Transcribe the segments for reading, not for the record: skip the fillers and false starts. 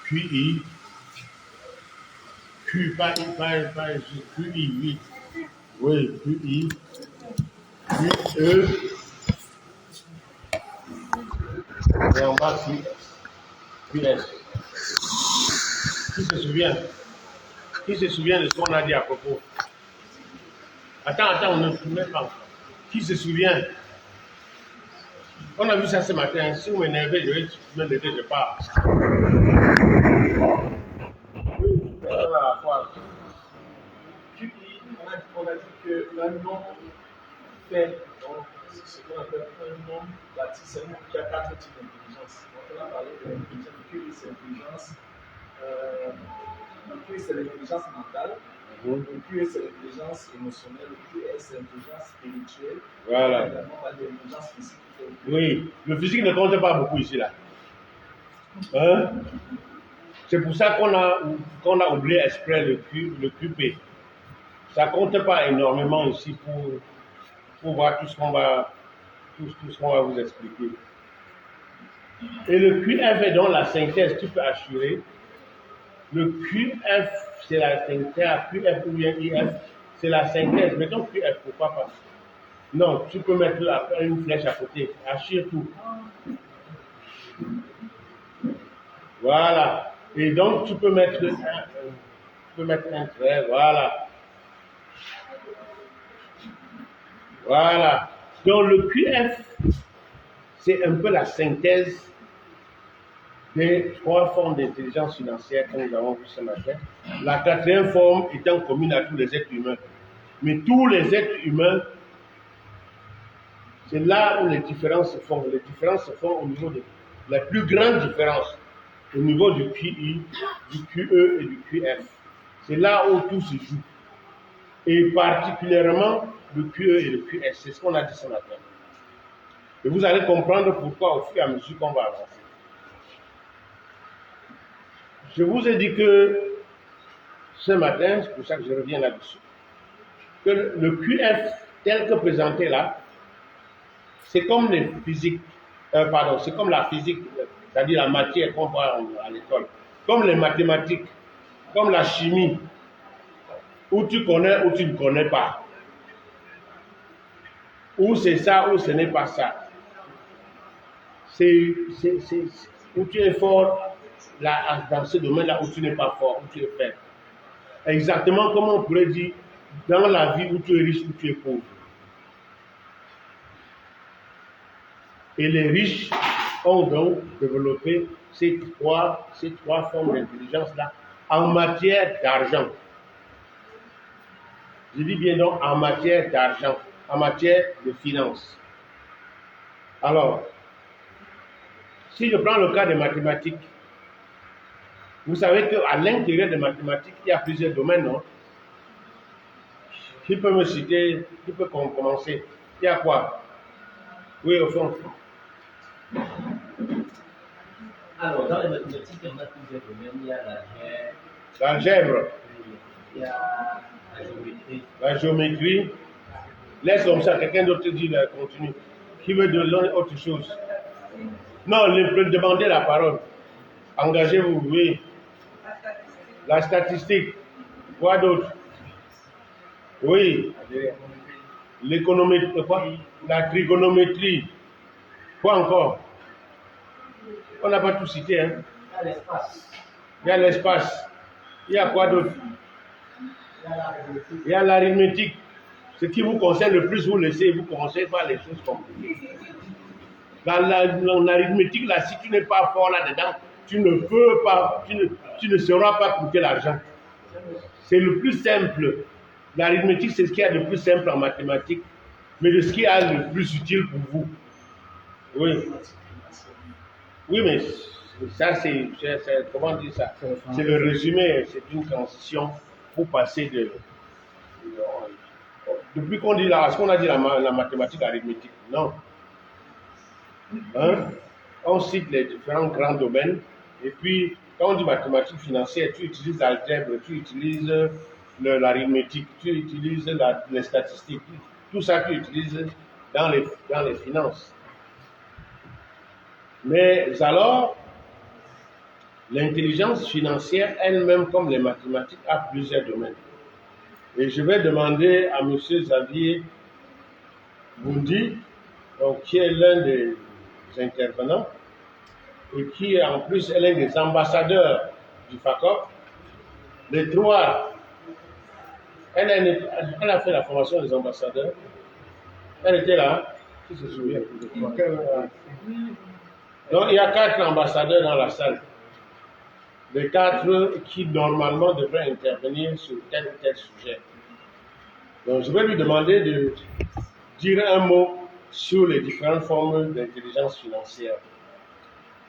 QI, Q, pas QI, oui. Oui, QI, QE, et en bas QS. Qui se souvient? Qui se souvient de ce qu'on a dit à propos? Attends, on ne met pas encore. Qui se souvient? On a vu ça ce matin. Si vous m'énervez, je vais me lever, je pars. Oui, à la fois. QI, on a dit qu'un nombre fait, donc, ce qu'on appelle un nombre bâti, c'est un nombre qui a 4 types d'intelligence. Donc, on a parlé de l'intelligence. Le QI, c'est l'intelligence. Le QI, c'est l'intelligence mentale. Le QE, c'est l'intelligence émotionnelle. Le QS, c'est l'intelligence spirituelle. Voilà. Également, on parle de l'intelligence physique. Oui, le physique ne compte pas beaucoup ici, là. Hein? C'est pour ça qu'on a oublié exprès le QP. Ça ne compte pas énormément ici pour voir tout ce qu'on va vous expliquer. Et le QF est donc la synthèse, tu peux assurer. Le QF, c'est la synthèse, QF ou bien IF, c'est la synthèse. Mettons QF, pourquoi pas? Non, tu peux mettre une flèche à côté, assure tout. Voilà. Et donc, tu peux mettre un trait, voilà. Voilà. Donc, le QF, c'est un peu la synthèse des 3 formes d'intelligence financière que nous avons vues ce matin. La 4e forme étant commune à tous les êtres humains. Mais tous les êtres humains, c'est là où les différences se font. Les différences se font au niveau de la plus grande différence, au niveau du QI, du QE et du QF. C'est là où tout se joue. Et particulièrement le QE et le QS. C'est ce qu'on a dit ce matin. Et vous allez comprendre pourquoi au fur et à mesure qu'on va avancer. Je vous ai dit que ce matin, c'est pour ça que je reviens là-dessus, que le QF tel que présenté là, c'est comme les physiques, c'est comme la physique, c'est-à-dire la matière qu'on voit à l'école, comme les mathématiques, comme la chimie, où tu connais ou tu ne connais pas, ou c'est ça ou ce n'est pas ça. C'est où tu es fort là, dans ce domaine-là, où tu n'es pas fort, où tu es faible. Exactement comme on pourrait dire dans la vie où tu es riche, où tu es pauvre. Et les riches ont donc développé ces trois formes d'intelligence-là en matière d'argent. Je dis bien donc en matière d'argent, en matière de finances. Alors, si je prends le cas des mathématiques, vous savez qu'à l'intérieur des mathématiques, il y a plusieurs domaines, non? Qui peut me citer, qui peut commencer? Il y a quoi? Oui, au fond. Alors, dans les mathématiques, on a plusieurs domaines. Il y a l'algèbre. Il y a la géométrie. La géométrie. Laisse comme ça, quelqu'un d'autre dit, continue. Qui veut donner autre chose? Non, demandez la parole. Engagez-vous, oui. La statistique. Quoi d'autre? Oui. L'économie, quoi? La trigonométrie. Quoi encore? On n'a pas tout cité, hein? Il y a l'espace. Il y a l'espace. Il y a quoi d'autre? Il y a l'arithmétique. Ce qui vous concerne le plus, vous laissez, vous ne commencez pas les choses compliquées. Dans l'arithmétique, là, si tu n'es pas fort là-dedans, tu ne peux pas, tu ne sauras pas coûter l'argent. C'est le plus simple. L'arithmétique, c'est ce qu'il y a de plus simple en mathématiques, mais de ce qui est le plus utile pour vous. Oui. Oui, mais ça, c'est comment dire ça? C'est le résumé, c'est une transition pour passer de. Depuis qu'on dit là, est-ce qu'on a dit la mathématique arithmétique? Non. Hein? On cite les différents grands domaines, et puis quand on dit mathématiques financières, tu utilises l'algèbre, tu utilises l'arithmétique, tu utilises les statistiques, tout ça tu utilises dans les finances. Mais alors, L'intelligence financière elle-même, comme les mathématiques, a plusieurs domaines. Et je vais demander à M. Xavier Boundi, donc, qui est l'un des intervenants, et qui en plus est l'un des ambassadeurs du FACOP. Les trois, elle a fait la formation des ambassadeurs. Elle était là, qui se souvient. Donc il y a 4 ambassadeurs dans la salle. Les 4 qui normalement devraient intervenir sur tel ou tel sujet. Donc je vais lui demander de dire un mot sur les différentes formes d'intelligence financière.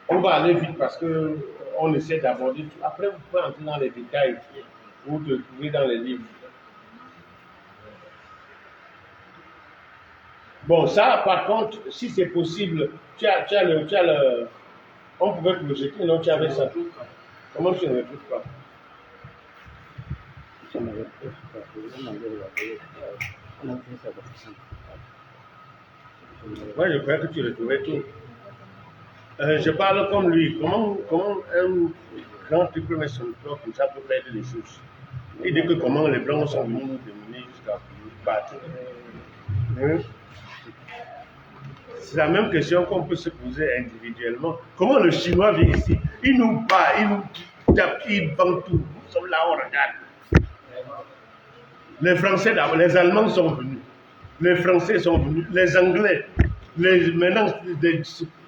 On va aller vite parce qu'on essaie d'aborder tout. Après, vous pouvez entrer dans les détails. Vous le trouvez dans les livres. Bon, ça, par contre, si c'est possible, tu as le. On pouvait projeter, non, tu avais ça. Comment tu ne le trouves pas? Oui, je crois que tu le trouvais tout. Je parle comme lui. Comment un grand truc peut mettre son toit comme ça peut perdre les choses? Il dit que comment les Blancs sont venus nous dominer jusqu'à nous battre. C'est la même question qu'on peut se poser individuellement. Comment le Chinois vient ici? Il nous bat, il nous tape, il vend tout. Nous sommes là, on regarde. Les Français d'abord, les Allemands sont venus. Les Français sont venus. Les Anglais. Maintenant,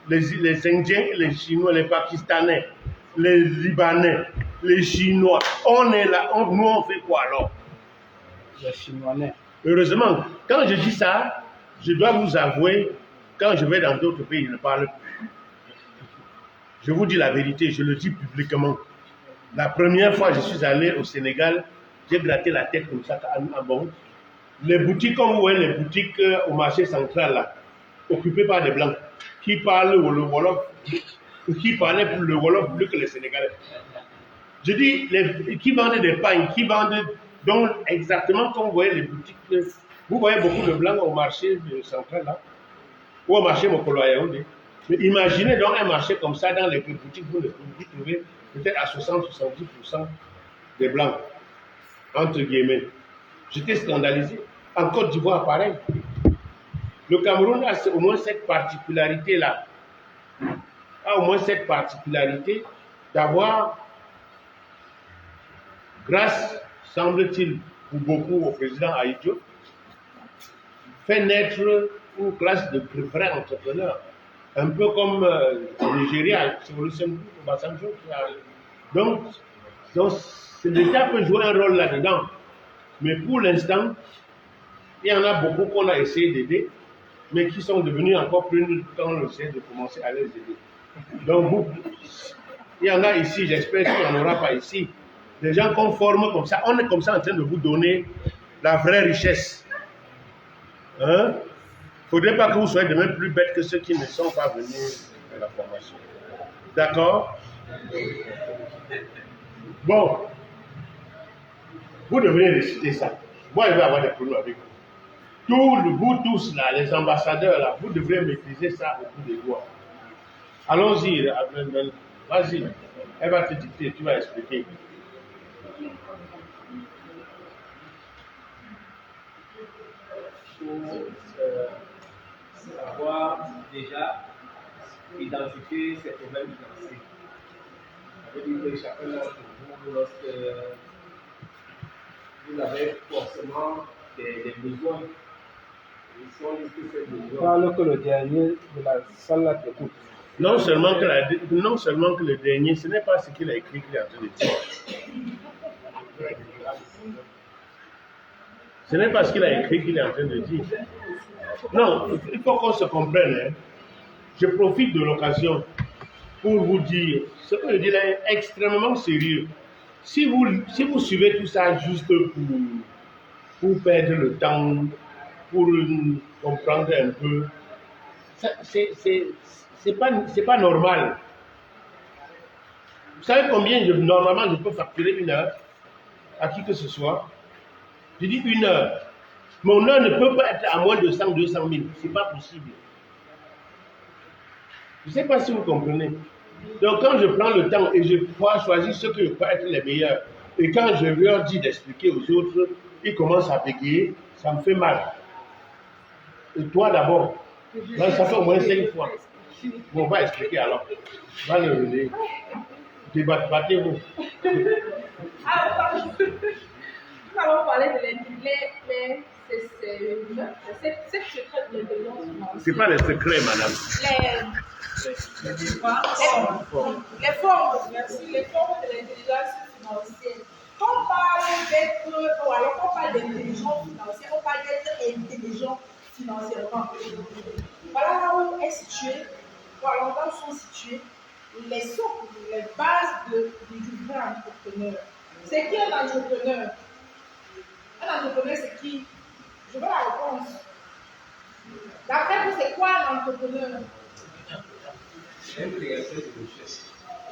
les Indiens, les Chinois, les Pakistanais, les Libanais, les Chinois. On est là. Nous, on fait quoi alors? Les Chinois. Heureusement, quand je dis ça, je dois vous avouer, quand je vais dans d'autres pays, je ne parle plus. Je vous dis la vérité, je le dis publiquement. La première fois que je suis allé au Sénégal, j'ai gratté la tête comme ça à bon. Les boutiques, comme vous voyez, les boutiques au marché central, là, occupées par des Blancs, qui parlent le Wolof, qui parlaient le Wolof plus que les Sénégalais. Je dis, qui vendent des pagnes, qui vendent, donc exactement comme vous voyez les boutiques, vous voyez beaucoup de Blancs au marché central, là, ou au marché Mokolo à Yaoundé. Mais imaginez donc un marché comme ça dans les boutiques, vous trouvez peut-être à 60-70% des Blancs, entre guillemets. J'étais scandalisé. En Côte d'Ivoire, pareil. Le Cameroun a au moins cette particularité-là. A au moins cette particularité d'avoir, grâce, semble-t-il, pour beaucoup au président Aïdjo, fait naître une classe de vrais entrepreneurs. Un peu comme au Nigeria, c'est Olusegun Obasanjo qui a. Donc l'État peut jouer un rôle là-dedans. Mais pour l'instant, il y en a beaucoup qu'on a essayé d'aider, mais qui sont devenus encore plus nuls quand on essaie de commencer à les aider. Donc, il y en a ici, j'espère qu'il n'y en aura pas ici. Des gens qu'on forme comme ça, on est comme ça en train de vous donner la vraie richesse. Hein? Il ne faudrait pas que vous soyez de même plus bêtes que ceux qui ne sont pas venus à la formation. D'accord? Bon. Vous devrez réciter ça. Moi, je vais avoir des problèmes avec vous. Vous tous, là, les ambassadeurs, là, vous devrez maîtriser ça au bout des doigts. Allons-y, vas-y. Elle va te dicter, tu vas expliquer. Savoir déjà identifier ces problèmes financiers. Ça veut dire que chacun d'entre vous, lorsque vous avez forcément des besoins, ils sont listés ces besoins. Parle que le dernier de la salle t'écoute. Non seulement que le dernier, ce n'est pas ce qu'il a écrit qu'il est en train de dire. Ce n'est pas ce qu'il a écrit qu'il est en train de dire. Non, il faut qu'on se comprenne. Hein. Je profite de l'occasion pour vous dire, ce que je dis là est extrêmement sérieux. Si vous suivez tout ça juste pour perdre le temps, pour comprendre un peu, c'est pas normal. Vous savez combien normalement je peux facturer 1 heure à qui que ce soit? Je dis 1 heure. Mon heure ne peut pas être à moins de 100, 200 000. Ce n'est pas possible. Je ne sais pas si vous comprenez. Donc quand je prends le temps et je choisis ceux que je crois être les meilleurs, et quand je leur dis d'expliquer aux autres, ils commencent à bégayer, ça me fait mal. Et toi d'abord, là, ça fait au moins 5 fois. Bon, on va expliquer alors. Va le relais. Débattez-vous. Alors, nous allons parler de cette secret de l'intelligence financière. C'est pas le secret, madame. Les formes, merci, les formes de l'intelligence financière. Quand on parle d'être, ou alors quand on parle d'intelligence financière, on parle d'être intelligent financièrement. Voilà là où est situé, ou alors là où sont situées les socles, les bases du vrai entrepreneur. C'est qui un entrepreneur? Un entrepreneur, c'est qui? Je veux la réponse. D'après vous, c'est quoi un entrepreneur?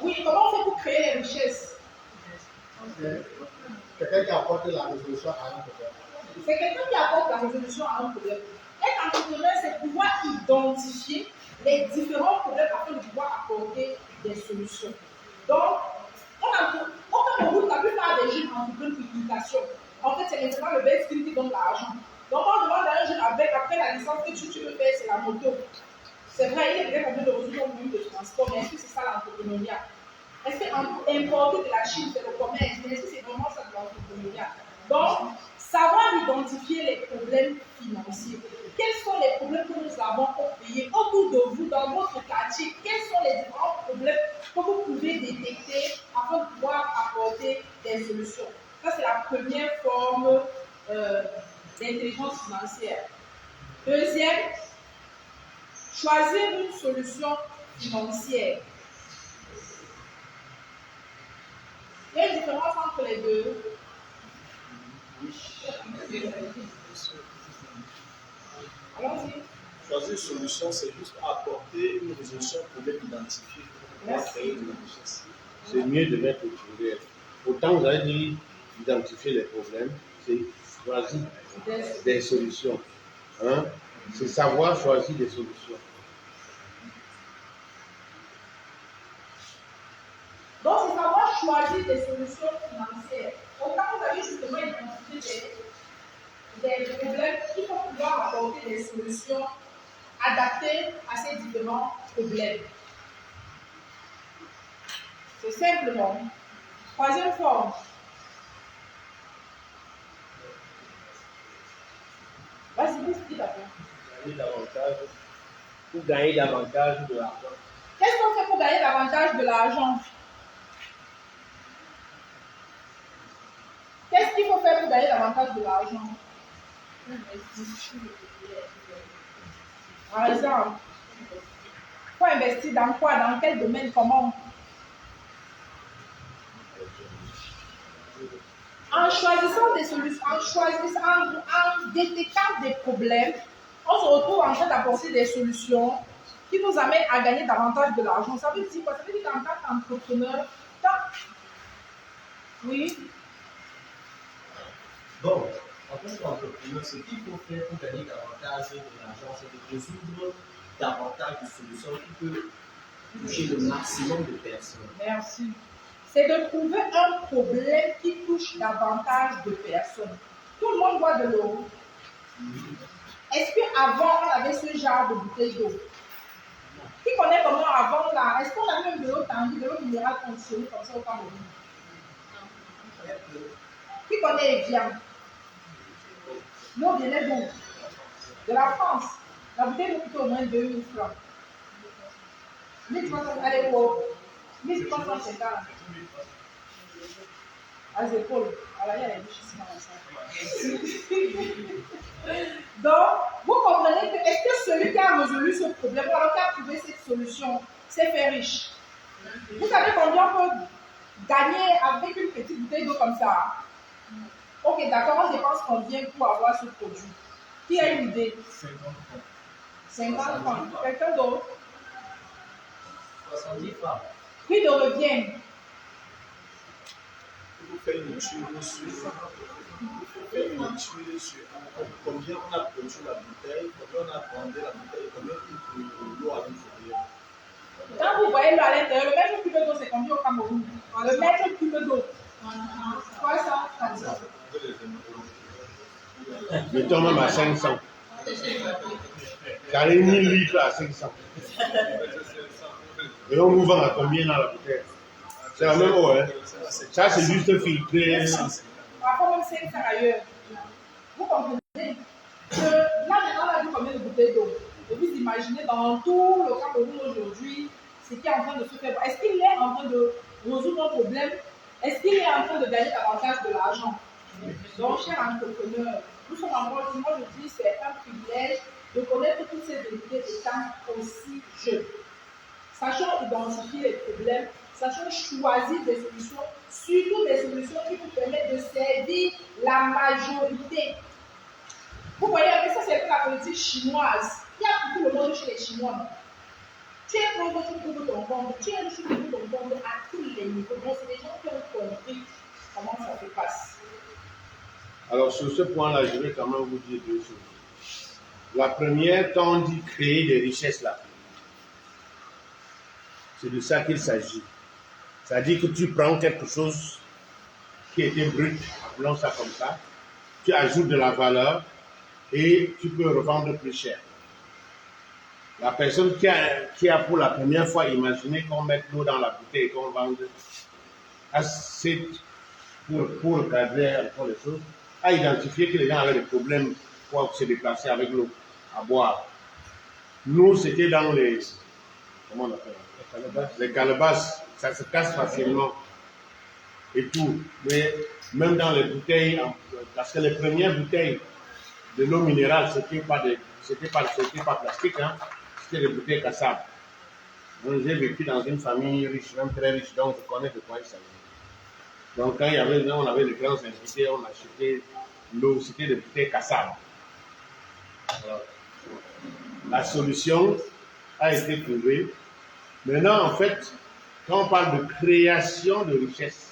Oui, comment on fait pour créer les richesses? Quelqu'un qui apporte la résolution à un problème. C'est quelqu'un qui apporte la résolution à un problème. Être entrepreneur, c'est pouvoir identifier les différents problèmes afin de pouvoir apporter des solutions. Donc, au Cameroun, la plupart des jeunes entreprennent pour l'imitation. En fait, c'est maintenant le best qui donne l'argent. Donc, on demande à un jeune après la licence que tu veux faire, c'est la moto. C'est vrai, il est peut-être en train de résoudre un problème de transport, mais est-ce que c'est ça l'entrepreneuriat? Est-ce qu'importer de la Chine, c'est le commerce? Mais est-ce que c'est vraiment ça de l'entrepreneuriat? Donc, savoir identifier les problèmes financiers. Quels sont les problèmes que nous avons au pays, autour de vous, dans votre quartier? Quels sont les différents problèmes que vous pouvez détecter afin de pouvoir apporter des solutions? Ça, c'est la première forme d'intelligence financière. Deuxième, choisir une solution financière. Il y a une différence entre les deux. Allons-y. Choisir une solution, c'est juste apporter une résolution au problème identifié pour créer de la richesse. C'est mieux de mettre au pluriel. Autant vous avez dit identifier les problèmes, c'est choisir des solutions. Hein? C'est savoir choisir des solutions. Donc, c'est savoir choisir des solutions financières. Autant vous avez justement identifié des problèmes, il faut pouvoir apporter des solutions adaptées à ces différents problèmes. C'est simplement. Troisième forme. Vas-y, dis d'abord. Pour gagner davantage de l'argent. Qu'est-ce qu'on fait pour gagner davantage de l'argent? Qu'est-ce qu'il faut faire pour gagner davantage de l'argent? Par exemple, il faut investir dans quoi? Dans quel domaine? Comment? En choisissant des solutions, en détectant des problèmes, on se retrouve en train d'apporter des solutions qui nous amènent à gagner davantage de l'argent. Ça veut dire quoi? Ça veut dire qu'en tant qu'entrepreneur, oui. Bon, en tant qu'entrepreneur, ce qu'il faut faire pour gagner davantage de l'argent, c'est de résoudre davantage de solutions qui peuvent toucher le maximum de personnes. Merci. C'est de trouver un problème qui touche davantage de personnes. Tout le monde boit de l'eau. Est-ce qu'avant, on avait ce genre de bouteille d'eau? Qui connaît comment avant là? Est-ce qu'on avait même de l'eau tendue, de l'eau minérale conditionnée comme ça au Cameroun? Qui connaît Evian? L'eau venait d'où? De la France. La bouteille nous coûtait au moins 2000 francs. 1300, allez, pour 1350. À les épaules. Voilà, il y a les richissements ça. Donc, vous comprenez que est-ce que celui qui a résolu ce problème, ou alors qui a trouvé cette solution, s'est fait riche? Vous savez combien on peut gagner avec une petite bouteille d'eau comme ça? Ok, d'accord, on dépense combien pour avoir ce produit? Qui a une idée? 50 francs. Quelqu'un d'autre? 70 francs. Prix de revient. Vous faites une étude sur combien on a produit la bouteille, combien on a vendu la bouteille, combien coûte l'eau à l'intérieur. Quand vous voyez l'eau à l'intérieur, le mètre cube d'eau, c'est combien au Cameroun? Le mètre cube d'eau. 330. Mettons même à 500. Ça arrive 1000 litres à 500. Et on vous vend à combien dans la bouteille? C'est la même eau, hein? Ça, c'est juste filtré. Par rapport même 500 ailleurs. Vous comprenez que là, maintenant, on a vu combien de bouteilles d'eau. Et vous imaginez dans tout le Cameroun aujourd'hui, ce qui est en train de se faire. Est-ce qu'il est en train de résoudre nos problèmes? Est-ce qu'il est en train de gagner davantage de l'argent? Donc, chers entrepreneurs, nous sommes encore, moi je dis, c'est un privilège de connaître toutes ces vérités étant aussi jeunes. Sachons identifier les problèmes, sachons choisir des solutions, surtout des solutions qui nous permettent de servir la majorité. Vous voyez, ça c'est la politique chinoise. Il y a beaucoup de monde chez les Chinois. Tu es pauvre, tu trouves ton compte. Tu es riche, tu trouves ton compte à tous les niveaux. Donc, c'est des gens qui ont compris comment ça se passe. Alors, sur ce point-là, je vais quand même vous dire deux choses. La première, quand on dit créer des richesses là, c'est de ça qu'il s'agit. C'est-à-dire que tu prends quelque chose qui était brut, appelons ça comme ça, tu ajoutes de la valeur et tu peux revendre plus cher. La personne qui a pour la première fois imaginé qu'on mette l'eau dans la bouteille et qu'on vende assez pour cadrer encore les choses, a identifié que les gens avaient des problèmes pour se déplacer avec l'eau à boire. Nous, c'était dans les, comment on appelle, les calebasses, ça se casse facilement et tout. Mais même dans les bouteilles, parce que les premières bouteilles de l'eau minérale, c'était pas plastique, hein, c'était des bouteilles cassables. Donc, j'ai vécu dans une famille riche, même très riche, donc je connais de quoi il s'agit. Donc, quand on avait les grands invités, on achetait l'eau, c'était des bouteilles cassables. Alors, la solution a été trouvée. Maintenant, en fait, quand on parle de création de richesse,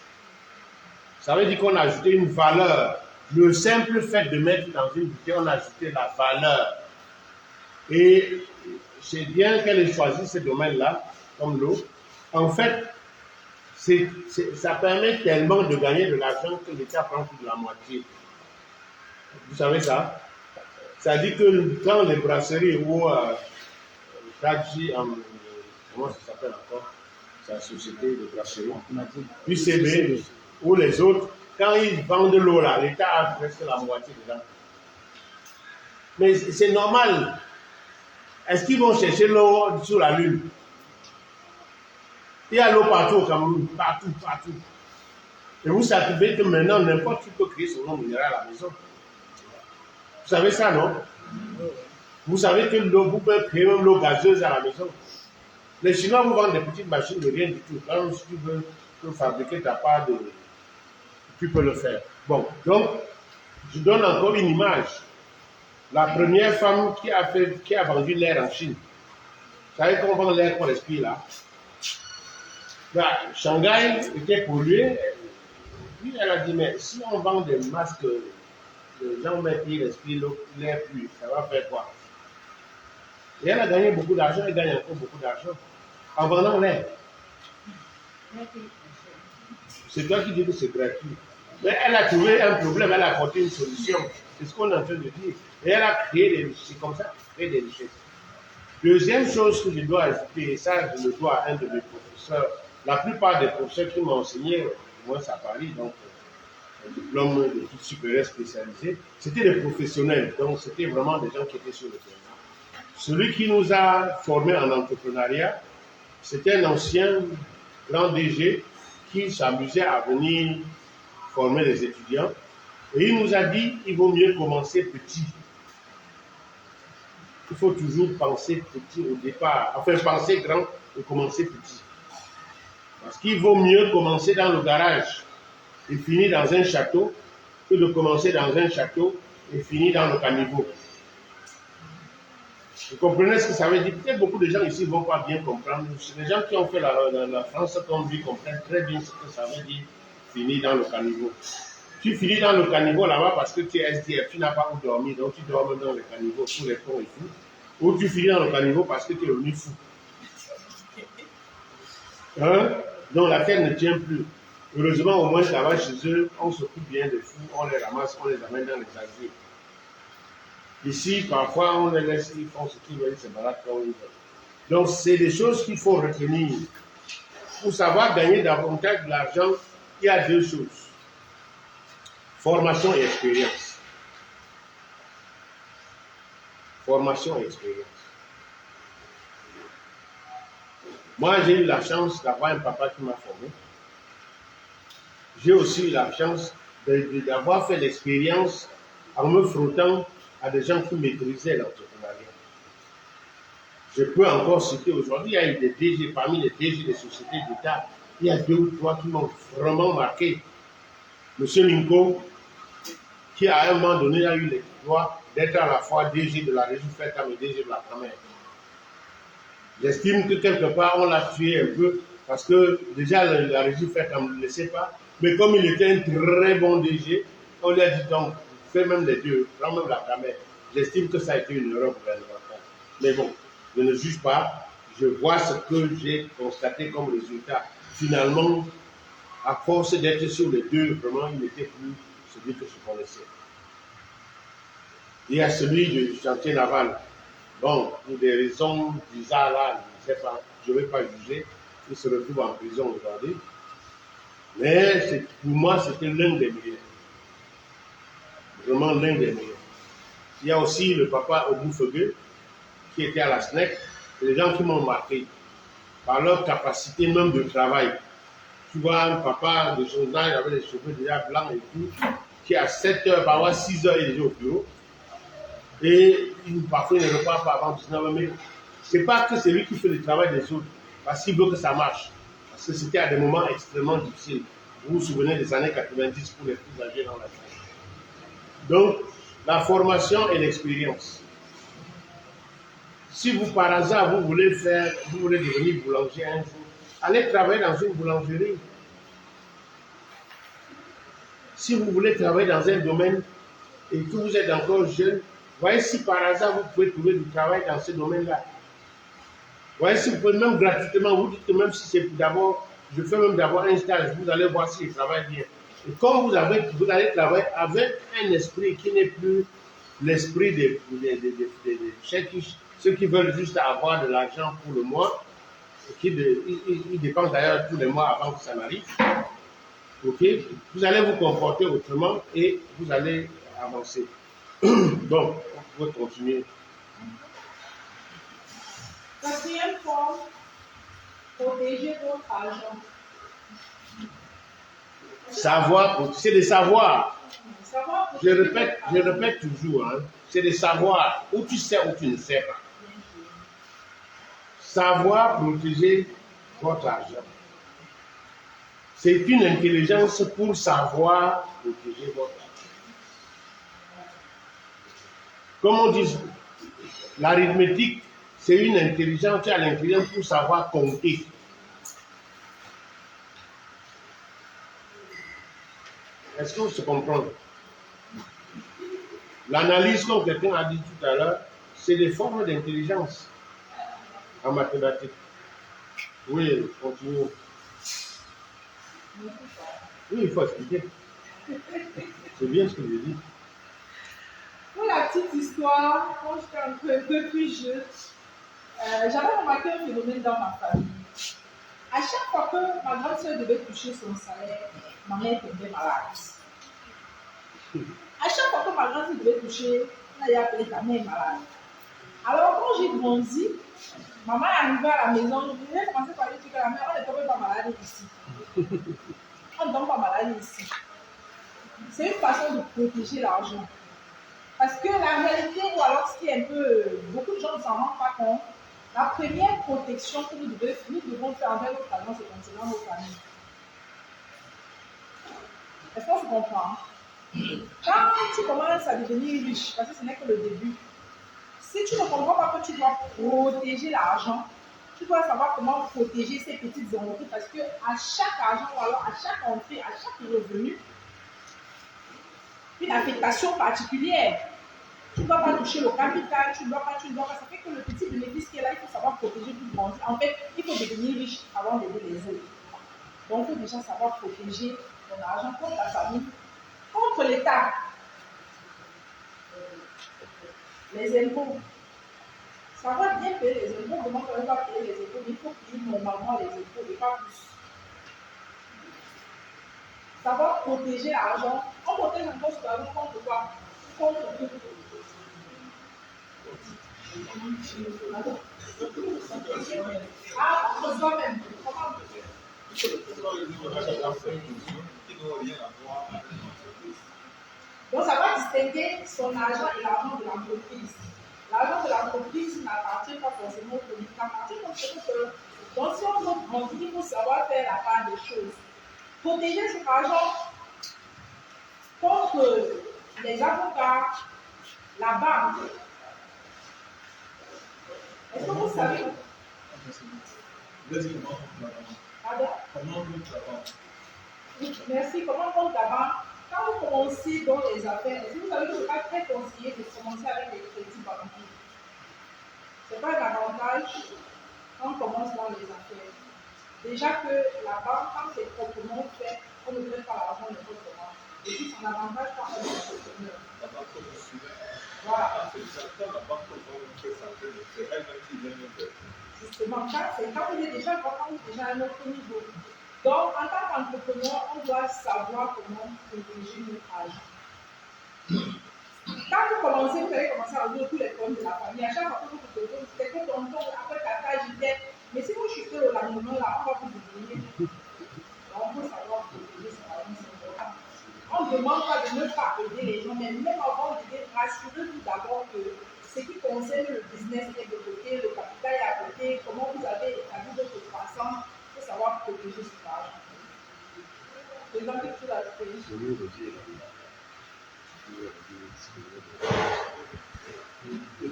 ça veut dire qu'on a ajouté une valeur. Le simple fait de mettre dans une bouteille, on a ajouté la valeur. Et c'est bien qu'elle ait choisi ce domaine-là, comme l'eau. En fait, ça permet tellement de gagner de l'argent que l'État prend plus de la moitié. Vous savez ça? Ça dit que quand les brasseries ou Taji, comment ça s'appelle encore? C'est la société de brasserie. UCB ou les autres, quand ils vendent l'eau là, l'État a presque la moitié dedans. Mais c'est normal. Est-ce qu'ils vont chercher l'eau sur la Lune? Il y a l'eau partout au Cameroun, partout. Et vous savez que maintenant, n'importe qui peut créer son eau minérale à la maison. Vous savez ça, non? Vous savez que l'eau, vous pouvez créer même l'eau gazeuse à la maison. Les Chinois vous vendent des petites machines de rien du tout. Quand tu veux fabriquer ta part de... Tu peux le faire. Bon, donc, je donne encore une image. La première femme qui a vendu l'air en Chine. Vous savez qu'on vend l'air qu'on respire là? Là, Shanghai était pollué. Puis elle a dit, mais si on vend des masques, les gens mettent, ils respirent l'air pur, ça va faire quoi? Et elle a gagné beaucoup d'argent, elle gagne encore beaucoup d'argent en vendant l'air. C'est toi qui dis que c'est gratuit. Mais elle a trouvé un problème, elle a apporté une solution. C'est ce qu'on est en train de dire. Et elle a créé des richesses, c'est comme ça, créé des richesses. Deuxième chose que je dois ajouter, et ça je le dois à un de mes professeurs, la plupart des professeurs qui m'ont enseigné, moi à Paris, donc un diplôme d'études supérieures spécialisées, c'était des professionnels, donc c'était vraiment des gens qui étaient sur le terrain. Celui qui nous a formés en entrepreneuriat, c'était un ancien grand DG qui s'amusait à venir former les étudiants. Et il nous a dit, il vaut mieux commencer petit. Il faut toujours penser petit au départ. Enfin, penser grand et commencer petit. Parce qu'il vaut mieux commencer dans le garage et finir dans un château que de commencer dans un château et finir dans le caniveau. Vous comprenez ce que ça veut dire? Peut-être beaucoup de gens ici ne vont pas bien comprendre. Les gens qui ont fait la France comme lui comprennent très bien ce que ça veut dire finir dans le caniveau. Tu finis dans le caniveau là-bas parce que tu es SDF, tu n'as pas où dormir, donc tu dors dans le caniveau sous les ponts et tout. Ou tu finis dans le caniveau parce que tu es devenu fou. hein, dont la terre ne tient plus. Heureusement, au moins, là-bas, chez eux, on s'occupe bien des fous, on les ramasse, on les amène dans les asiles. Ici, parfois, on les laisse, ils font ce qu'ils veulent, ils se baladent comme ils veulent. Donc, c'est des choses qu'il faut retenir. Pour savoir gagner davantage de l'argent, il y a deux choses. Formation et expérience. Formation et expérience. Moi, j'ai eu la chance d'avoir un papa qui m'a formé. J'ai aussi eu la chance d'avoir fait l'expérience en me frottant à des gens qui maîtrisaient l'entrepreneuriat. Je peux encore citer aujourd'hui, il y a eu des DG, parmi les DG des sociétés d'État, il y a 2 ou 3 qui m'ont vraiment marqué. Monsieur Linko, qui à un moment donné a eu le droit d'être à la fois DG de la régie Fertam et DG de la Camer. J'estime que quelque part on l'a tué un peu parce que déjà la régie Fertam ne le laissait pas, mais comme il était un très bon DG, on lui a dit donc, fais même les deux, prends même la Camer. J'estime que ça a été une erreur gouvernementale. Mais bon, je ne juge pas, je vois ce que j'ai constaté comme résultat. Finalement, à force d'être sur les deux, vraiment, il n'était plus celui que je connaissais. Il y a celui du chantier naval. Bon, pour des raisons bizarres là, je ne sais pas, je ne vais pas juger, il se retrouve en prison aujourd'hui. Mais pour moi, c'était l'un des meilleurs. Vraiment l'un des meilleurs. Il y a aussi le papa Oboufegue, qui était à la SNEC, les gens qui m'ont marqué par leur capacité même de travail. Tu vois, un papa de son âge avec les cheveux déjà blancs et tout, qui à 7 heures, parfois 6 heures, il est déjà au bureau. Et parfois, il ne repart pas avant 19 heures. Mais ce n'est pas que c'est lui qui fait le travail des autres, parce qu'il veut que ça marche. Parce que c'était à des moments extrêmement difficiles. Vous vous souvenez des années 90 pour les plus âgés dans la salle. Donc, la formation et l'expérience. Si vous, par hasard, vous voulez devenir boulanger un jour, allez travailler dans une boulangerie. Si vous voulez travailler dans un domaine et que vous êtes encore jeune, voyez si par hasard vous pouvez trouver du travail dans ce domaine-là. Voyez si vous pouvez même gratuitement, vous dites que même si c'est d'abord, je fais même d'abord un stage, vous allez voir si je travaille bien. Et comme vous allez travailler avec un esprit qui n'est plus l'esprit des ceux qui veulent juste avoir de l'argent pour le mois, ils dépensent d'ailleurs tous les mois avant que ça n'arrive. Ok, vous allez vous comporter autrement et vous allez avancer. Donc, on peut continuer. Quatrième point, protéger votre argent. Savoir, c'est des savoirs. Savoir Je protéger répète toujours, hein, c'est des savoirs où tu sais ou tu ne sais pas. Savoir protéger votre argent. C'est une intelligence pour savoir protéger votre argent. Comme on dit, l'arithmétique, c'est une intelligence, tu as l'intelligence pour savoir compter. Est-ce que vous se comprenez? L'analyse, comme quelqu'un a dit tout à l'heure, c'est des formes d'intelligence en mathématiques. Oui, continuons. Oui, il faut expliquer. C'est bien ce que je dis. Pour la petite histoire, quand j'étais un peu plus jeune, j'avais remarqué un phénomène dans ma famille. À chaque fois que ma grande soeur devait toucher son salaire, ma mère tombait malade. À chaque fois que ma grande soeur devait toucher, on allait appeler ta mère malade. Alors quand j'ai grandi, maman est arrivée à la maison, je vais commencer par lui dire que la mère, on ne tombe pas malade ici. On ne tombe pas malade ici. C'est une façon de protéger l'argent. Parce que la réalité, ou alors ce qui est un peu, beaucoup de gens ne s'en rendent pas compte, la première protection que nous devons faire envers notre argent, c'est concernant nos familles. Est-ce qu'on se comprend? Quand tu commences à devenir riche, parce que ce n'est que le début, si tu ne comprends pas que tu dois protéger l'argent, tu dois savoir comment protéger ces petites entrées, parce que à chaque argent, ou alors à chaque entrée, à chaque revenu, une affectation particulière. Tu ne dois pas toucher le capital, tu ne dois pas. Ça fait que le petit bénéfice qui est là, il faut savoir protéger tout le monde. En fait, il faut devenir riche avant d'aider les autres. Donc, il faut déjà savoir protéger ton argent contre ta famille, contre l'État. Les impôts. Ça va bien payer les impôts. Comment on va payer les impôts? Il faut payer normalement les impôts et pas plus. Savoir protéger l'argent. On protège encore son argent contre quoi? Contre tout. Ah, contre soi-même. Comment on peut faire? Donc, ça va distinguer son argent et l'argent de l'entreprise. L'argent de l'entreprise n'appartient pas forcément au public, n'appartient pas forcément. Donc, si on veut grandir, il faut savoir faire la part des choses. Protéger son argent contre les avocats, la banque. Est-ce que vous savez? Pardon? Merci. Comment compte la banque? Quand vous commencez dans les affaires, est-ce que vous savez que ce n'est pas très conseillé de commencer avec les crédits bancaires? Ce n'est pas un avantage quand on commence dans les affaires. Déjà que la banque, quand c'est proprement fait, on ne donne pas l'argent n'importe comment. Et puis son avantage quand on est entrepreneur. Voilà. Justement, quand vous êtes déjà à un autre niveau. Donc, en tant qu'entrepreneur, on doit savoir comment protéger notre argent. Quand vous commencez, vous allez commencer à résoudre tous les problèmes de la famille. À chaque fois que vous téléphonez, c'est que tonton, après tata, j'y viens. Mais si vous chutez au lendemain, là, on va vous oublier. Donc, il faut savoir protéger son argent, c'est important. On ne demande pas de ne pas aider les gens, mais même avant d'aider, rassurez-vous d'abord que ce qui concerne le business est de côté, le capital est à côté, comment vous avez établi votre croissance. Il faut savoir protéger son argent. Président, quelque chose à ajouter?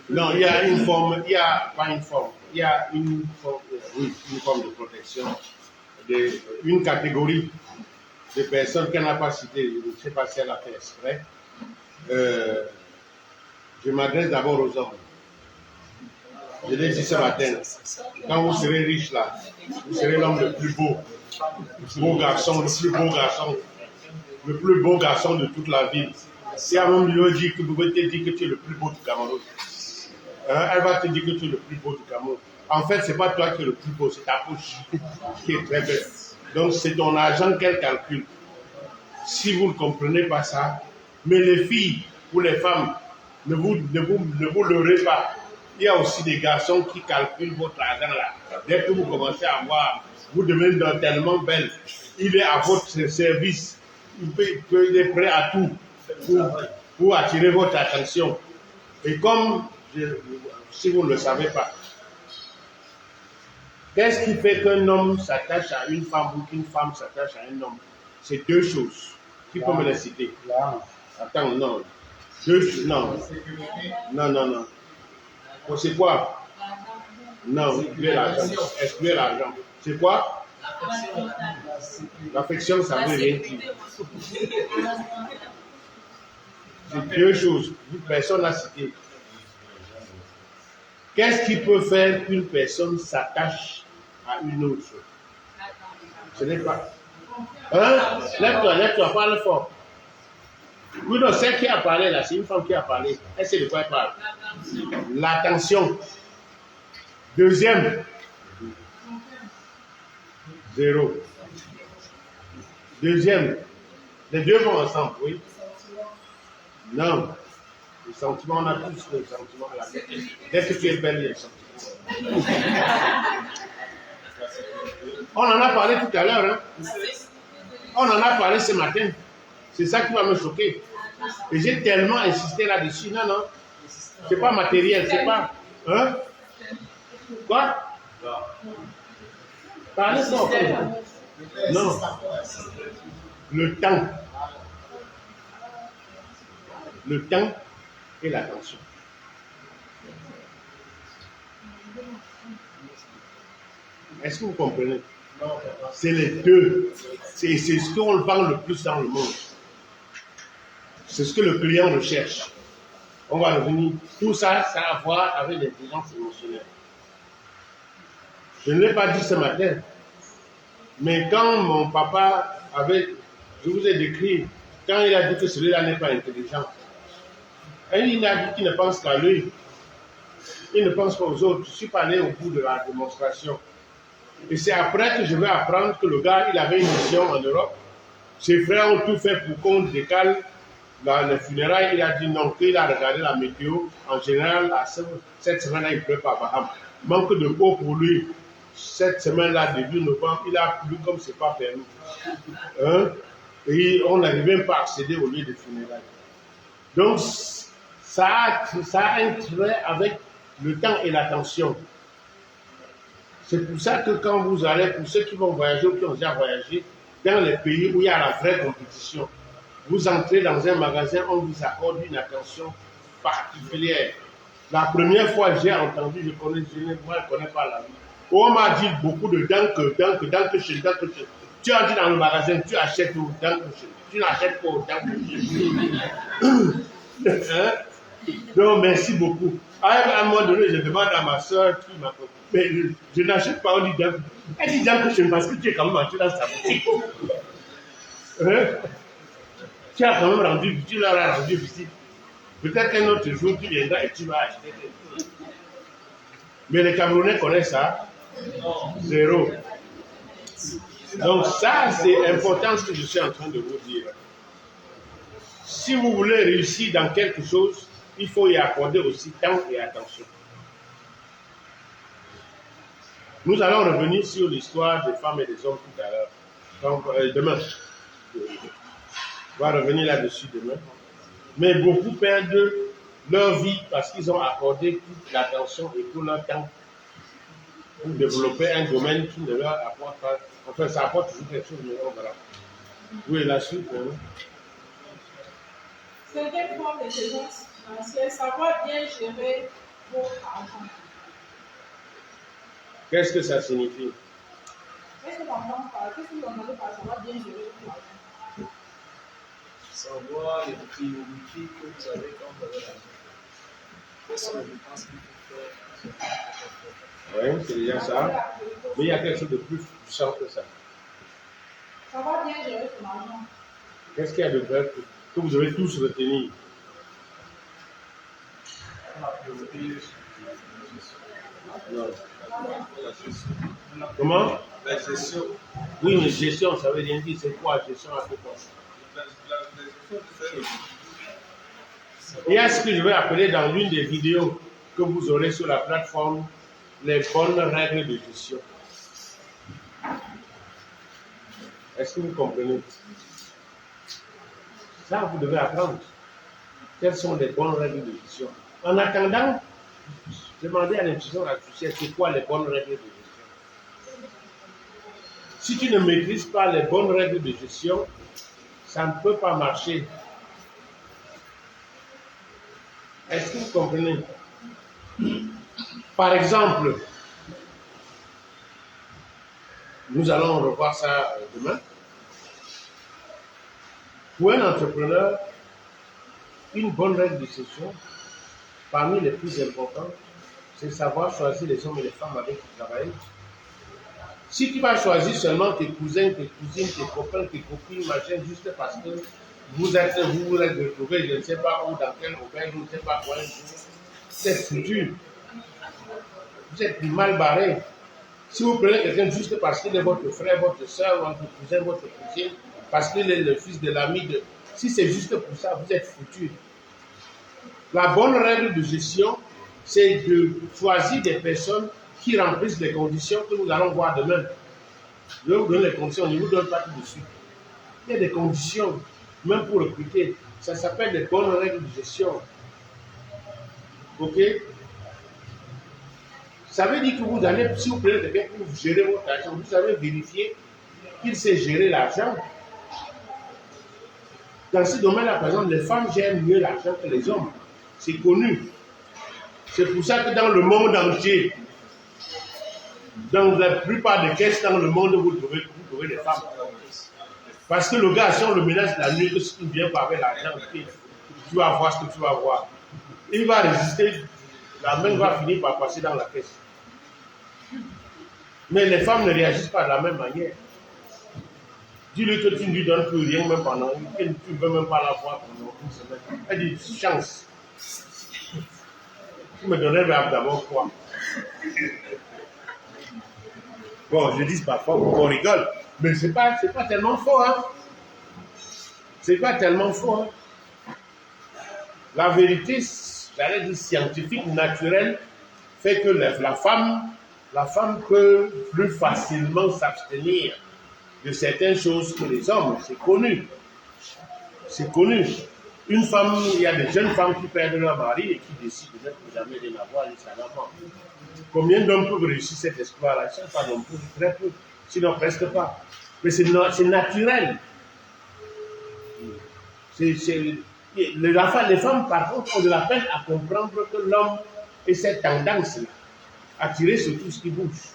Non, il y a une forme, il y a pas une forme, il y a une forme de protection, une catégorie de personnes qu'elle n'a pas citées, je ne sais pas si elle a fait exprès. Je m'adresse d'abord aux hommes. Je l'ai dit ce matin, quand vous serez riche là, vous serez l'homme le plus beau garçon, le plus beau garçon de toute la ville. Si un homme lui dit que vous te dire que tu es le plus beau du Cameroun, elle va te dire que tu es le plus beau du Cameroun. En fait, ce n'est pas toi qui es le plus beau, c'est ta poche qui est très belle. Donc, c'est ton argent qu'elle calcule. Si vous ne comprenez pas ça, mais les filles ou les femmes, ne vous leurrez pas. Il y a aussi des garçons qui calculent votre argent là. Dès que vous commencez à voir, vous devenez tellement belle. Il est à votre service. Il est prêt à tout pour attirer votre attention. Et comme, si vous ne le savez pas, qu'est-ce qui fait qu'un homme s'attache à une femme ou qu'une femme s'attache à un homme? C'est deux choses. Qui peut me les citer? Attends, non. Non. Oh, c'est quoi? Non, excluez l'argent. C'est quoi? L'affection, ça veut rien dire. C'est deux choses. Personne n'a cité. Qu'est-ce qui peut faire qu'une personne s'attache à une autre? Ce n'est pas. Hein? Lève-toi, parle fort. Oui, non, celle qui a parlé là, c'est une femme qui a parlé. Elle sait de quoi elle parle. L'attention. Deuxième. 0. Deuxième. Les deux vont ensemble, oui. Non. Les sentiments, on a tous les sentiments à la tête. Dès que tu es belle, il y a les sentiments. On en a parlé tout à l'heure. Hein? On en a parlé ce matin. C'est ça qui va me choquer. Et j'ai tellement insisté là-dessus. Non, non. C'est pas matériel, c'est pas. Hein? Quoi? Parlez fort. Non. Le temps. Le temps et l'attention. Est-ce que vous comprenez? C'est les deux. C'est ce qu'on parle le plus dans le monde. C'est ce que le client recherche. On va revenir. Tout ça, ça a à voir avec l'intelligence émotionnelle. Je ne l'ai pas dit ce matin, mais quand mon papa avait, je vous ai décrit, quand il a dit que celui-là n'est pas intelligent, et il a dit qu'il ne pense qu'à lui, il ne pense pas aux autres. Je suis pas allé au bout de la démonstration. Et c'est après que je vais apprendre que le gars, il avait une mission en Europe. Ses frères ont tout fait pour qu'on décale dans les funérailles. Il a dit non, qu'il a regardé la météo. En général, cette semaine-là, il ne pleut pas à Baham. Manque de peau pour lui. Cette semaine-là, début novembre, il a plu comme ce n'est pas permis. Hein? Et on n'arrive même pas à accéder au lieu de funérailles. Donc, ça a un trait avec le temps et l'attention. C'est pour ça que quand vous allez, pour ceux qui vont voyager ou qui ont déjà voyagé, dans les pays où il y a la vraie compétition, vous entrez dans un magasin, on vous accorde une attention particulière. La première fois j'ai entendu, je ne connais pas la vie. On m'a dit beaucoup de danke schön. Tu entres dans le magasin, tu achètes au danke schön. Tu n'achètes pas au danke schön. Hein? Donc merci beaucoup. À un moment donné, je demande à ma soeur qui m'a dit, mais je n'achète pas, on dit danke. Elle dit danke schön parce que tu es quand même entré dans sa boutique. Hein? Tu as quand même rendu, tu leur as rendu visite. Peut-être qu'un autre jour, tu viendras et tu vas acheter des choses. Mais les Camerounais connaissent ça. Zéro. Donc ça, c'est important ce que je suis en train de vous dire. Si vous voulez réussir dans quelque chose, il faut y accorder aussi temps et attention. Nous allons revenir sur l'histoire des femmes et des hommes tout à l'heure. Donc, demain. On va revenir là-dessus demain. Mais beaucoup perdent leur vie parce qu'ils ont accordé toute l'attention et tout leur temps pour développer un domaine qui ne leur apporte pas. Enfin, ça apporte toujours quelque chose, mais on verra. Oui, la suite. Cinquième forme d'intelligence financière, savoir bien gérer votre argent. Qu'est-ce que ça signifie? Qu'est-ce que vous entendez par savoir bien gérer votre argent? Savoir les priorités que vous avez quand vous avez l'argent. Quelles sont les dépenses qu'il faut faire? Oui, c'est déjà ça. Mais il y a quelque chose de plus puissant que ça. Savoir bien gérer ton argent. Qu'est-ce qu'il y a de vrai que vous devez tous retenir? La priorité, Non. Comment? la gestion. Oui, mais gestion, ça veut rien dire. C'est quoi gestion à peu près? Il y a ce que je vais appeler dans l'une des vidéos que vous aurez sur la plateforme les bonnes règles de gestion. Est-ce que vous comprenez? Ça, vous devez apprendre. Quelles sont les bonnes règles de gestion? En attendant, demandez à l'institution artificielle c'est quoi les bonnes règles de gestion. Si tu ne maîtrises pas les bonnes règles de gestion, ça ne peut pas marcher. Est-ce que vous comprenez? Par exemple, nous allons revoir ça demain. Pour un entrepreneur, une bonne règle de gestion, parmi les plus importantes, c'est savoir choisir les hommes et les femmes avec qui travailler. Si tu vas choisir seulement tes cousins, tes cousines, tes copains, tes copines, machin, juste parce que vous vous êtes retrouvés, je ne sais pas où, dans quel auberge, je ne sais pas quoi, c'est foutu. Vous êtes mal barré. Si vous prenez quelqu'un juste parce qu'il est votre frère, votre soeur, votre cousin, votre cousine, parce qu'il est le fils de l'ami de... Si c'est juste pour ça, vous êtes foutu. La bonne règle de gestion, c'est de choisir des personnes qui remplissent les conditions que nous allons voir demain. Je vais vous donner les conditions, je ne vous donne pas tout de suite. Il y a des conditions, même pour recruter. Ça s'appelle des bonnes règles de gestion. Ok? Ça veut dire que vous allez, si vous prenez quelqu'un pour gérer votre argent, vous allez vérifier qu'il sait gérer l'argent. Dans ce domaine-là, par exemple, les femmes gèrent mieux l'argent que les hommes. C'est connu. C'est pour ça que dans le monde entier, dans la plupart des caisses dans le monde, vous trouvez des femmes. Parce que le gars, si on le menace la nuit, que si tu ne viens pas avec l'argent, tu vas voir ce que tu vas voir. il va résister, la main va finir par passer dans la caisse. Mais les femmes ne réagissent pas de la même manière. Dis-lui que tu ne lui donnes plus rien, même pendant tu ne veux même pas la voir pendant une semaine. Elle dit, chance. Tu me donnerais d'abord quoi? Bon, je dis parfois on rigole, mais c'est pas tellement faux, hein. C'est pas tellement faux, hein. La vérité, j'allais dire scientifique, naturelle, fait que la femme peut plus facilement s'abstenir de certaines choses que les hommes. C'est connu. C'est connu. Une femme, il y a des jeunes femmes qui perdent leur mari et qui décident de ne jamais rien avoir et ça va pas. Combien d'hommes peuvent réussir cet exploit-là? Je ne sais pas non plus, très peu, sinon presque pas. Mais c'est naturel. Les femmes, par contre, ont de la peine à comprendre que l'homme ait cette tendance-là, à tirer sur tout ce qui bouge.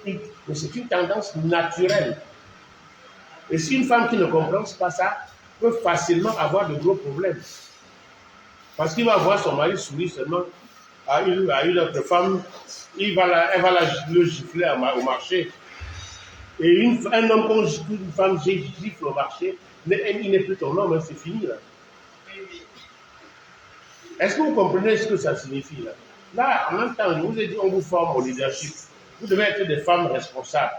Mais c'est une tendance naturelle. Et si une femme qui ne comprend pas ça, peut facilement avoir de gros problèmes. Parce qu'il va voir son mari sourire seulement à une autre femme, elle va le gifler au marché. Et un homme, quand une femme gifle au marché, il n'est plus ton homme, c'est fini là. Est-ce que vous comprenez ce que ça signifie là? Là, en même temps, je vous ai dit, on vous forme au leadership. Vous devez être des femmes responsables.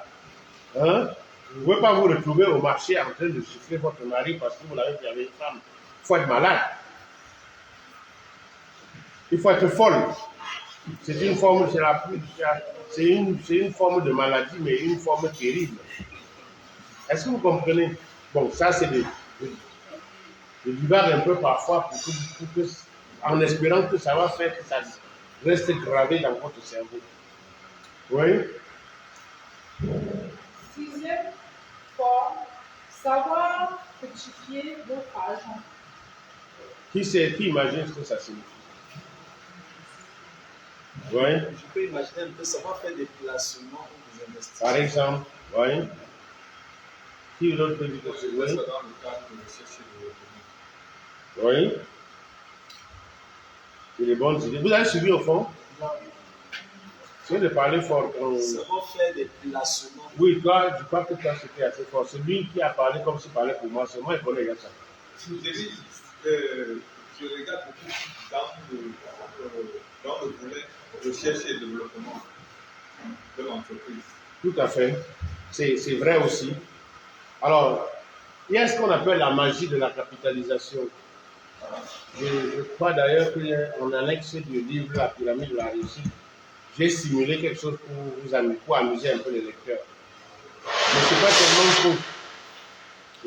Hein? Vous ne pouvez pas vous retrouver au marché en train de gifler votre mari parce que vous l'avez vu avec une femme. Il faut être malade. Il faut être folle. C'est une forme, c'est une forme de maladie, mais une forme terrible. Est-ce que vous comprenez? Bon, ça c'est je divague un peu parfois en espérant que ça va faire que ça reste gravé dans votre cerveau. Oui? Sixième forme, savoir rectifier votre argent. Qui imagine ce que ça signifie? Oui? Je peux imaginer un peu savoir faire des placements ou des investissements. Par exemple, oui? Qui l'autre peut dire que c'est? Oui? Dans le cadre de recherche et développement. Oui? C'est des bonnes idées. Vous avez suivi au fond? C'est de parler fort. Savoir faire des placements. Oui, toi, je crois que toi, c'était assez fort. Celui qui a parlé comme s'il parlait pour moi, c'est moi, il connaît ça. Je regarde beaucoup dans le volet recherche et développement de l'entreprise. Tout à fait. C'est vrai aussi. Alors, il y a ce qu'on appelle la magie de la capitalisation. Je crois d'ailleurs qu'en annexe du livre La pyramide de la réussite, j'ai simulé quelque chose pour amuser un peu les lecteurs. Mais ce n'est pas tellement faux.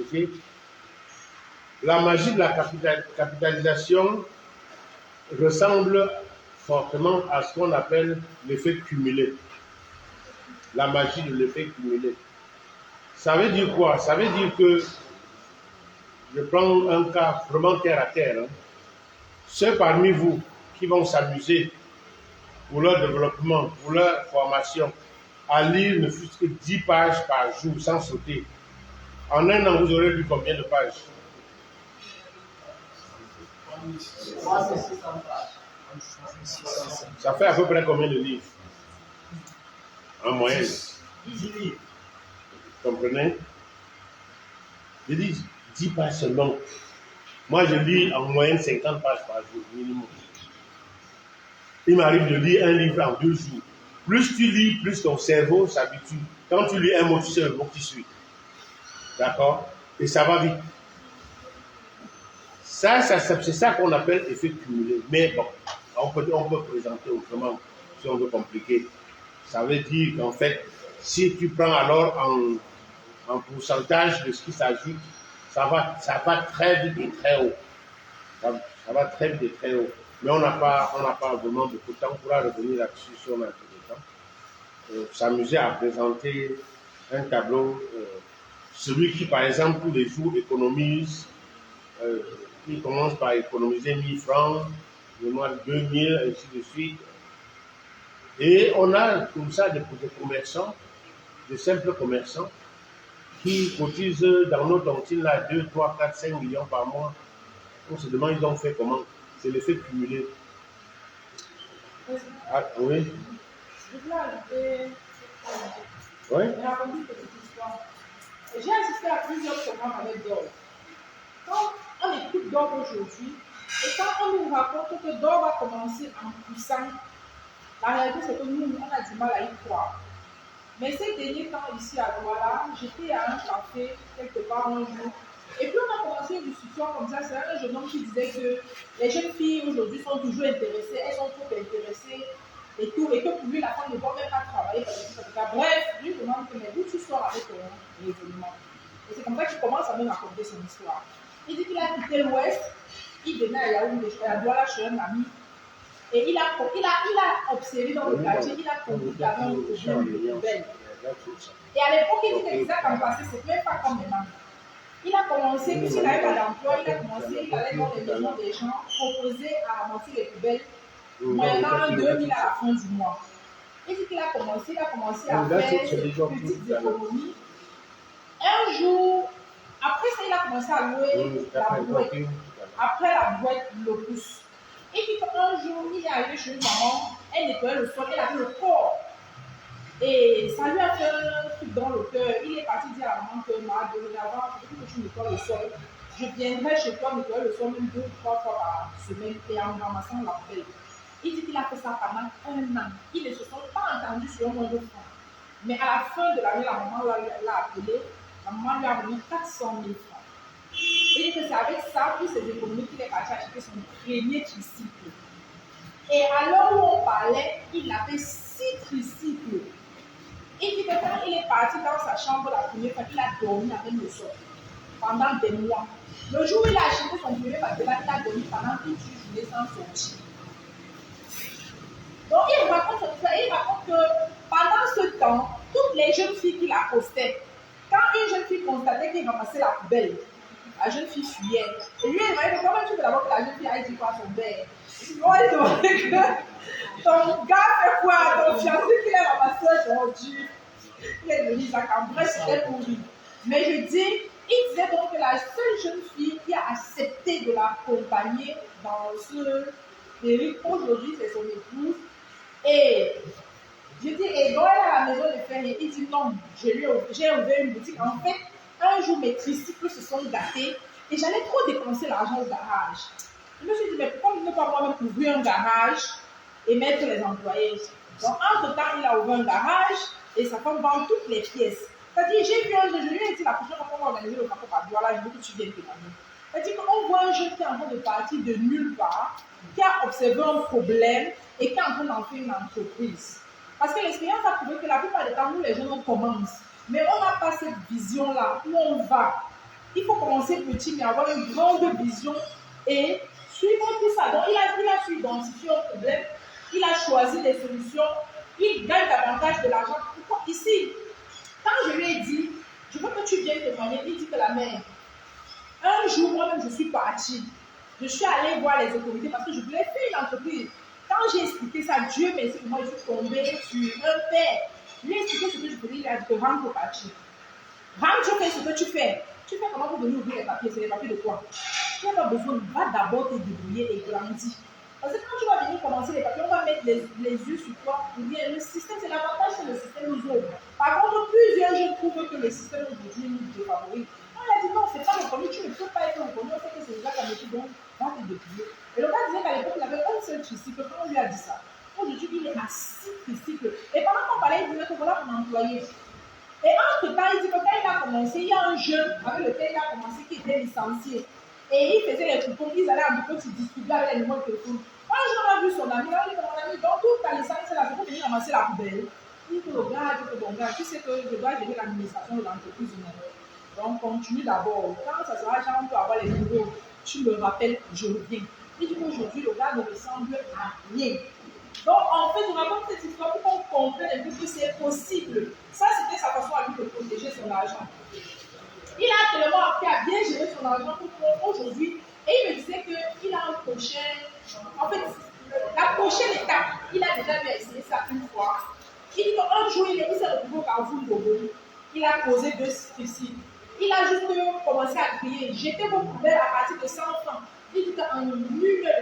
Okay? La magie de la capitalisation ressemble fortement à ce qu'on appelle l'effet cumulé. La magie de l'effet cumulé. Ça veut dire quoi? Ça veut dire que, je prends un cas vraiment terre à terre, hein. Ceux parmi vous qui vont s'amuser pour leur développement, pour leur formation, à lire ne fût-ce que 10 pages par jour sans sauter. En un an, vous aurez lu combien de pages? Ça fait à peu près combien de livres? En moyenne. 10 livres. Vous comprenez? Je dis 10 pages seulement. Moi, je lis en moyenne 50 pages par jour, minimum. Il m'arrive de lire un livre en 2 jours. Plus tu lis, plus ton cerveau s'habitue. Quand tu lis un mot, tu sais le mot qui suit. D'accord? Et ça va vite. C'est ça qu'on appelle effet cumulé. Mais bon, on peut présenter autrement si on veut compliquer. Ça veut dire qu'en fait, si tu prends alors en pourcentage de ce qui s'ajoute, ça va très vite et très haut. Ça va très vite et très haut. Mais on n'a pas vraiment beaucoup de temps. On pourra revenir là-dessus si on a un peu de temps. S'amuser à présenter un tableau. Celui qui, par exemple, tous les jours économise, qui commence par économiser 1000 francs, le mois de 2000, ainsi de suite. Et on a comme ça des commerçants, des simples commerçants, qui cotisent dans nos tontines là 2, 3, 4, 5 millions par mois. On se demande, ils ont fait comment? c'est laisser cumuler. Ah, oui. Je voulais ajouter, Oui. raconter une petite histoire. J'ai assisté à plusieurs programmes avec Dor. Quand on écoute Dor aujourd'hui, et quand on nous raconte que Dor va commencer en puissant, la réalité c'est que nous, on a du mal à y croire. Mais ces derniers temps ici à Douala, j'étais à un café quelque part un jour. Et puis on a commencé une discussion comme ça. C'est un jeune homme qui disait que les jeunes filles aujourd'hui sont toujours intéressées, elles sont trop intéressées et tout. Et que pour lui, la femme ne doit même pas travailler. Bref, lui demande que mais d'où tu sors avec ton raisonnement. Et c'est comme ça qu'il commence à me raconter son histoire. Il dit qu'il a quitté l'Ouest, il venait à Yaoundé, à Douala chez un ami. Et il a observé dans le quartier, il a compris qu'il y avait un problème de poubelle. Et à l'époque, il dit que les actes en passé, c'est même pas comme maintenant. Il a commencé, puisqu'il n'avait pas d'emploi, il a commencé, il allait dans les maisons des gens, proposer à ramasser les poubelles, moyennant 2000 à la fin du mois. Il dit qu'il a commencé à faire ses petites économies. Un jour, après ça, il a commencé à louer la bouette. Après la bouette, le pouce. Et puis un jour, il est arrivé chez une maman, elle nettoyait le sol, elle avait le corps. Et ça lui a fait un truc dans le cœur. Il est parti dire à la maman que dorénavant, depuis que tu nettoies le sol, je viendrai chez toi nettoyer le sol même 2 ou 3 fois par semaine et en ramassant la poubelle. Il dit qu'il a fait ça pendant 1 an. Ils ne se sont pas entendus sur un moindre franc. Mais à la fin de l'année, la maman l'a appelé. La maman lui a remis 400 000 francs. Il dit que c'est avec ça, plus ses économies, qu'il est parti acheter son premier tricycle. Et à l'heure où on parlait, il avait 6 tricycles. Il dit que quand il est parti dans sa chambre la première fois, il a dormi avec le sol pendant des mois. Le jour où il a acheté son premier matelas, il a dormi pendant toute une journée sans sortir. Donc il raconte que pendant ce temps, toutes les jeunes filles qu'il accostait, quand une jeune fille constatait qu'il ramassait la poubelle, la jeune fille fuyait. Et lui, il m'a dit, comment tu veux d'abord que la jeune fille aille dire quoi à son père? Sinon, elle demandait que ton gars fait quoi? Ton fiancé qu'il a ramassé aujourd'hui. Il est devenu Isaac. En vrai, c'était pour lui. Mais je dis, il disait donc que la seule jeune fille qui a accepté de l'accompagner dans ce périple aujourd'hui, c'est son épouse. Et je dis, et quand elle est à la maison de Ferrier, il dit non, j'ai ouvert une boutique. En fait, un jour, mes tricycles se sont gâtés et j'allais trop dépenser l'argent au garage. Je me suis dit, mais pourquoi ne pas moi-même ouvrir un garage et mettre les employés? Donc, entre-temps, il a ouvert un garage et sa femme vend toutes les pièces. C'est-à-dire, j'ai vu un jeune, je lui ai dit la prochaine fois qu'on va organiser le capot par Douala, je veux que tu viennes témoigner. C'est-à-dire qu'on voit un jeune qui est en train de partir de nulle part, qui a observé un problème et qui est en train d'en faire une entreprise. Parce que l'expérience a prouvé que la plupart des temps, nous, les jeunes, on commence. Mais on n'a pas cette vision-là, où on va. Il faut commencer petit, mais avoir une grande vision et suivre tout ça. Donc, il a su identifier un problème, il a choisi des solutions, il gagne davantage de l'argent. Ici, quand je lui ai dit, je veux que tu viennes témoigner, il dit que la mère, un jour, moi-même, je suis partie. Je suis allée voir les autorités parce que je voulais faire une entreprise. Quand j'ai expliqué ça, Dieu merci que moi, je suis tombée sur un père. Je lui ai expliqué ce que je faisais, il a dit que rentre au parti. Rentre, tu fais ce que tu fais. Tu fais comment pour venir ouvrir les papiers? C'est les papiers de quoi? Tu n'as pas besoin, va d'abord te débrouiller et grandir. Parce que quand tu vas venir commencer les papiers, on va mettre les yeux sur toi pour dire le système, c'est l'avantage que le système nous offre. Par contre, plusieurs jeunes trouvent que le système aujourd'hui nous défavorise. On a dit non, c'est pas le premier, tu ne peux pas être reconnu, on sait que c'est déjà ta métier, donc va te débrouiller. Et le gars disait qu'à l'époque, il avait un seul tricycle, quand on lui a dit ça. Aujourd'hui, il est à 6 tricycles. Et pendant qu'on parlait, il disait que voilà mon employé. Et entre-temps, il dit que quand il a commencé, il y a un jeune avec lequel il a commencé qui était licencié. Et il faisait les coupons, ils allaient en boutique, ils distribuaient avec les numéros de téléphone. Un jour, on a vu son ami, on dit que mon ami, donc toute ta licence, c'est là, c'est pour venir ramasser la poubelle. Il dit que le gars, bon gars, tu sais que je dois gérer l'administration de l'entreprise. Donc, continue d'abord. Quand ça sera, genre, on peut avoir les numéros, tu me rappelles, je reviens. Il dit qu'aujourd'hui, le gars ne ressemble à rien. Donc, en fait, je raconte cette histoire pour qu'on comprenne un peu que c'est possible. Ça, c'était sa façon à lui de protéger son argent. Il a tellement appris à bien gérer son argent pour aujourd'hui. Et il me disait qu'il a un prochain. En fait, la prochaine étape, il a déjà dû essayer ça une fois. Il dit qu'un jour, il s'est retrouvé au Carrefour Bobo. Il a posé 2 tricycles. Il a juste commencé à crier, jetez vos poubelles à partir de 100 francs. il dit qu'en 1 heure de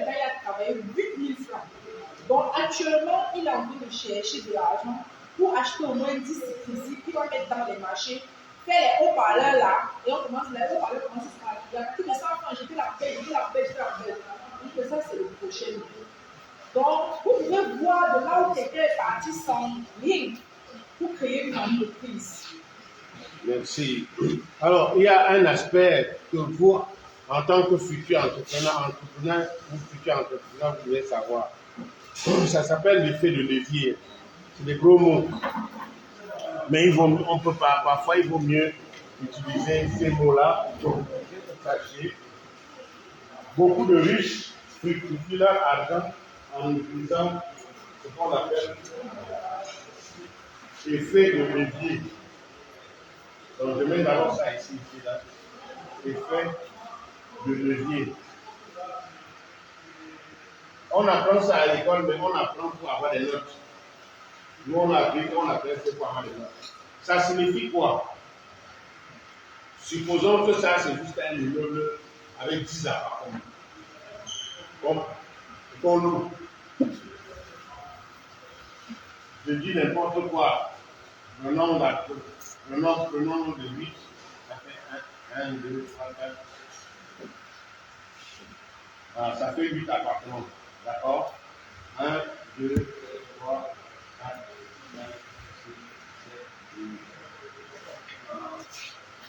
temps, il a travaillé 8 000 francs. Donc actuellement, il est en train de chercher de l'argent pour acheter au moins 10 physiques qu'il va mettre dans les marchés, faire les haut-parleurs là, et on commence, les haut-parleurs commencent à se faire. Tous les 100 francs, jeter la paix, jeter la paix, jeter la paix. Donc ça, c'est le prochain niveau. Donc, vous pouvez voir de là où quelqu'un est parti sans rien pour créer une entreprise. Merci. Alors, il y a un aspect que vous, en tant que futur entrepreneur ou futur entrepreneur, vous devez savoir. Ça s'appelle l'effet de levier. C'est des gros mots. Mais on peut pas, parfois, il vaut mieux utiliser ces mots-là pour sachez. Beaucoup de riches fructifient leur argent en utilisant ce qu'on appelle effet de levier. Donc, je mets d'abord ça ici, là. Effet de levier. On apprend ça à l'école, mais on apprend pour avoir des notes. Nous, on apprend pour avoir des notes. Ça signifie quoi? Supposons que ça, c'est juste un immeuble avec 10 appartements. Qu'on loue. Je dis n'importe quoi. Le nombre de 8, ça fait 1, 2, 3, 4. Voilà, ça fait 8 appartements. D'accord? 1, 2, 3, 4, 5, 6, 7, 8.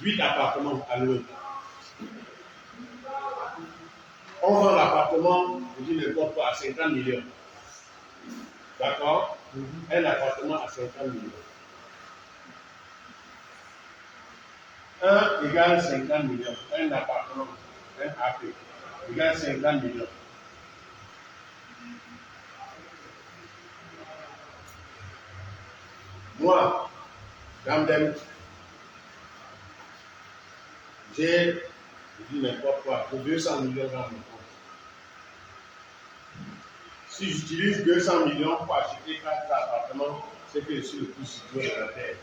8 appartements à louer. On vend l'appartement, je dis n'importe quoi, à 50 millions. D'accord? Un appartement à 50 millions. 1 égale 50 millions. Un appartement, un AP, égale 50 millions. Moi, Gamdem, j'ai, je dis n'importe quoi, j'ai 200 millions dans mon compte. Si j'utilise 200 millions pour acheter 4 appartements, c'est que je suis le plus situé de la terre.